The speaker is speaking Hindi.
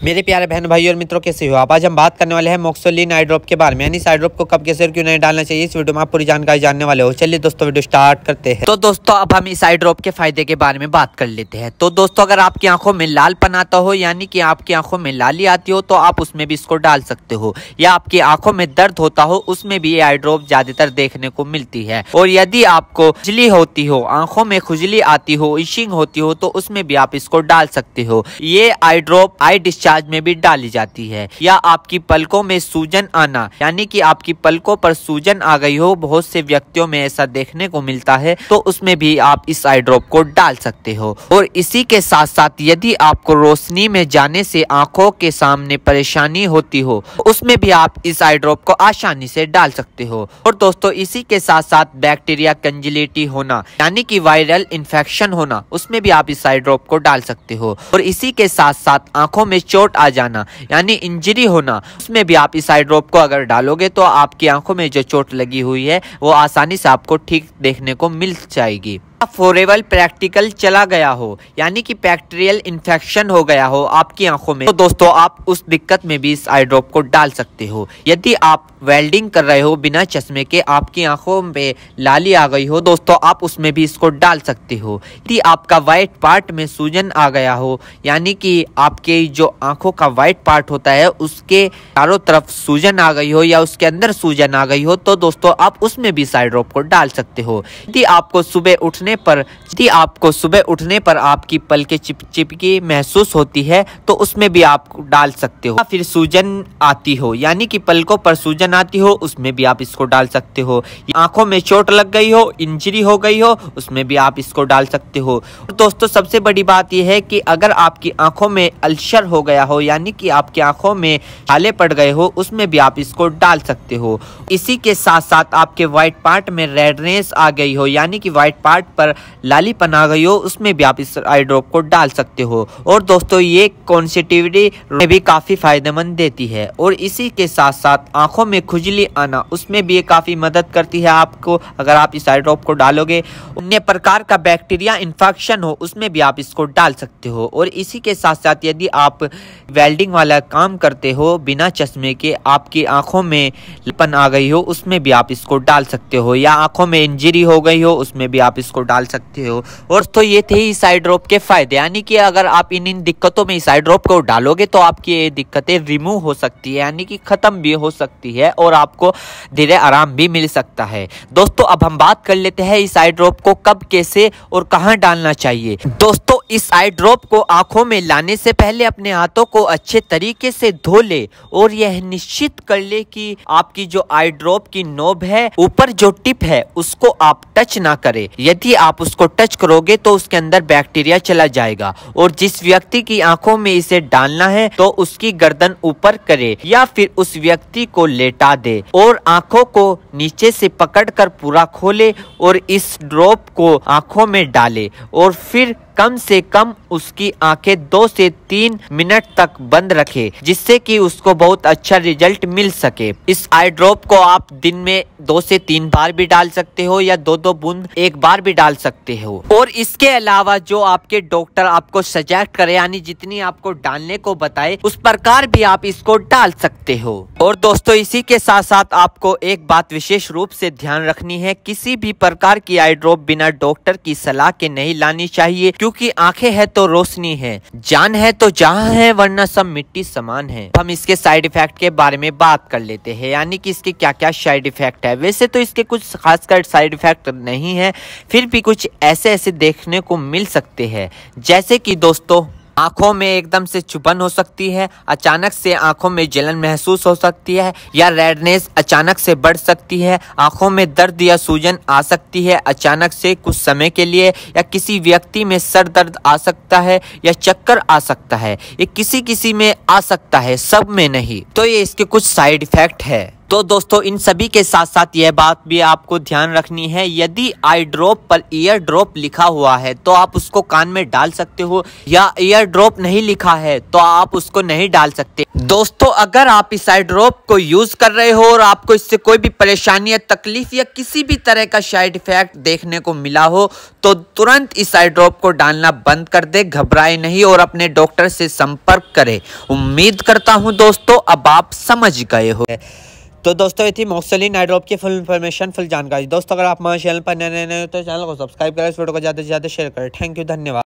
मेरे प्यारे बहन भाई और मित्रों, कैसे हो आप। आज हम बात करने वाले हैं मोक्सोलिन आई ड्रॉप के बारे में, यानी इस आई ड्रॉप को कब, कैसे और क्यों नहीं डालना चाहिए। इस वीडियो में आप पूरी जानकारी जानने वाले हो। चलिए दोस्तों वीडियो स्टार्ट करते हैं। तो दोस्तों अब हम इस आई ड्रॉप के फायदे के बारे में बात कर लेते हैं। तो दोस्तों अगर आपकी आंखों में लालपन आता हो, यानी कि आपकी आंखों में लाली आती हो, तो आप उसमें भी इसको डाल सकते हो। या आपकी आंखों में दर्द होता हो, उसमें भी ये आई ड्रॉप ज्यादातर देखने को मिलती है। और यदि आपको खुजली होती हो, आंखों में खुजली आती हो, इशिंग होती हो, तो उसमें भी आप इसको डाल सकते हो। ये आई ड्रॉप आई डिस्चार्ज में भी डाली जाती है। या आपकी पलकों में सूजन आना, यानी कि आपकी पलकों पर सूजन आ गई हो, बहुत से व्यक्तियों में ऐसा देखने को मिलता है, तो उसमें भी आप इस आई ड्रॉप को डाल सकते हो। और इसी के साथ साथ यदि आपको रोशनी में जाने से आंखों के सामने परेशानी होती हो, उसमें भी आप इस आई ड्रॉप को आसानी से डाल सकते हो। और दोस्तों इसी के साथ साथ बैक्टीरिया कंजिलिटी होना, यानी कि वायरल इन्फेक्शन होना, उसमें भी आप इस आई ड्रॉप को डाल सकते हो। और इसी के साथ साथ आंखों में चोट आ जाना, यानी इंजरी होना, उसमें भी आप इस आई ड्रॉप को अगर डालोगे तो आपकी आंखों में जो चोट लगी हुई है वो आसानी से आपको ठीक देखने को मिल जाएगी। फॉरेबल प्रैक्टिकल चला गया हो, यानी कि बैक्टीरियल इन्फेक्शन हो गया हो आपकी आंखों में, तो दोस्तों आप उस दिक्कत में भी इस आई ड्रॉप को डाल सकते हो। यदि आप वेल्डिंग कर रहे हो बिना चश्मे के, आपकी आंखों में लाली आ गई हो, दोस्तों आप उसमें भी इसको डाल सकते हो। यदि आपका व्हाइट पार्ट में सूजन आ गया हो, यानी कि आपके जो आंखों का व्हाइट पार्ट होता है उसके चारों तरफ सूजन आ गई हो या उसके अंदर सूजन आ गई हो, तो दोस्तों आप उसमें भी इस आई ड्रॉप को डाल सकते हो। यदि आपको सुबह उठने पर आपकी पलकें चिपचिपकी महसूस होती है, तो उसमें भी आप डाल सकते हो। फिर सूजन आती हो, यानी कि पलकों पर सूजन आती हो, उसमें भी आप इसको डाल सकते हो। आंखों में चोट लग गई हो, इंजरी हो गई हो, उसमें भी आप इसको डाल सकते हो। और दोस्तों सबसे बड़ी बात यह है कि अगर आपकी आंखों में अल्सर हो गया हो, यानी कि आपकी आंखों में छाले पड़ गए हो, उसमें भी आप इसको डाल सकते हो। इसी के साथ साथ आपके व्हाइट पार्ट में रेडनेस आ गई हो, यानी कि व्हाइट पार्ट पर लालीपन आ गई हो, उसमें भी आप इस आई ड्रॉप को डाल सकते हो। और दोस्तों ये कॉन्सेटिविटी में भी काफी फायदेमंद देती है। और इसी के साथ साथ आंखों में खुजली आना, उसमें भी ये काफी मदद करती है आपको। अगर आप इस आई ड्रॉप को डालोगे, अन्य प्रकार का बैक्टीरिया इन्फेक्शन हो, उसमें भी आप इसको डाल सकते हो। और इसी के साथ साथ यदि आप वेल्डिंग वाला काम करते हो बिना चश्मे के, आपकी आंखों में लालीपन आ गई हो, उसमें भी आप इसको डाल सकते हो। या आंखों में इंजरी हो गई हो, उसमें भी आप इसको डाल सकते हो। और तो ये थे इस आई ड्रॉप के फायदे, यानी कि अगर आप इन दिक्कतों में इस आई ड्रॉप को डालोगे तो आपकी ये दिक्कतें रिमूव हो सकती है, यानी कि खत्म भी हो सकती है और आपको धीरे आराम भी मिल सकता है। दोस्तों अब हम बात कर लेते हैं इस आई ड्रॉप को कब, कैसे और कहां डालना चाहिए। दोस्तों इस आई ड्रॉप को आंखों में लाने से पहले अपने हाथों को अच्छे तरीके से धो ले और यह निश्चित कर ले कि आपकी जो आई ड्रॉप की नोब है, ऊपर जो टिप है, उसको आप टच ना करें। यदि आप उसको टच करोगे तो उसके अंदर बैक्टीरिया चला जाएगा। और जिस व्यक्ति की आंखों में इसे डालना है तो उसकी गर्दन ऊपर करे या फिर उस व्यक्ति को लेटा दे और आंखों को नीचे से पकड़कर पूरा खोले और इस ड्रॉप को आंखों में डाले। और फिर कम से कम उसकी आंखें 2 से 3 मिनट तक बंद रखे, जिससे कि उसको बहुत अच्छा रिजल्ट मिल सके। इस आई ड्रॉप को आप दिन में 2 से 3 बार भी डाल सकते हो या 2-2 बूंद एक बार भी डाल सकते हो। और इसके अलावा जो आपके डॉक्टर आपको सजेस्ट करे, यानी जितनी आपको डालने को बताए, उस प्रकार भी आप इसको डाल सकते हो। और दोस्तों इसी के साथ साथ आपको एक बात विशेष रूप से ध्यान रखनी है, किसी भी प्रकार की आई ड्रॉप बिना डॉक्टर की सलाह के नहीं लानी चाहिए, क्योंकि आंखें है तो रोशनी है, जान है तो जहां है, वरना सब मिट्टी समान है। हम इसके साइड इफेक्ट के बारे में बात कर लेते हैं, यानी कि इसके क्या क्या साइड इफेक्ट है। वैसे तो इसके कुछ खासकर साइड इफेक्ट नहीं है, फिर भी कुछ ऐसे देखने को मिल सकते हैं, जैसे कि दोस्तों आंखों में एकदम से चुभन हो सकती है, अचानक से आंखों में जलन महसूस हो सकती है, या रेडनेस अचानक से बढ़ सकती है, आंखों में दर्द या सूजन आ सकती है अचानक से कुछ समय के लिए, या किसी व्यक्ति में सर दर्द आ सकता है या चक्कर आ सकता है। ये किसी में आ सकता है, सब में नहीं। तो ये इसके कुछ साइड इफेक्ट है। तो दोस्तों इन सभी के साथ साथ यह बात भी आपको ध्यान रखनी है, यदि आई ड्रॉप पर ईयर ड्रॉप लिखा हुआ है तो आप उसको कान में डाल सकते हो, या ईयर ड्रॉप नहीं लिखा है तो आप उसको नहीं डाल सकते। दोस्तों अगर आप इस आई ड्रॉप को यूज कर रहे हो और आपको इससे कोई भी परेशानी या तकलीफ या किसी भी तरह का साइड इफेक्ट देखने को मिला हो तो तुरंत इस आई ड्रॉप को डालना बंद कर दे, घबराए नहीं और अपने डॉक्टर से संपर्क करें। उम्मीद करता हूं दोस्तों अब आप समझ गए हो। तो दोस्तों ये थी मोक्सिलिन आई ड्रॉप की फुल इन्फॉर्मेशन, फुल जानकारी। दोस्तों अगर आप हमारे चैनल पर नए हो तो चैनल को सब्सक्राइब करें, इस वीडियो को ज़्यादा से ज़्यादा शेयर करें। थैंक यू, धन्यवाद।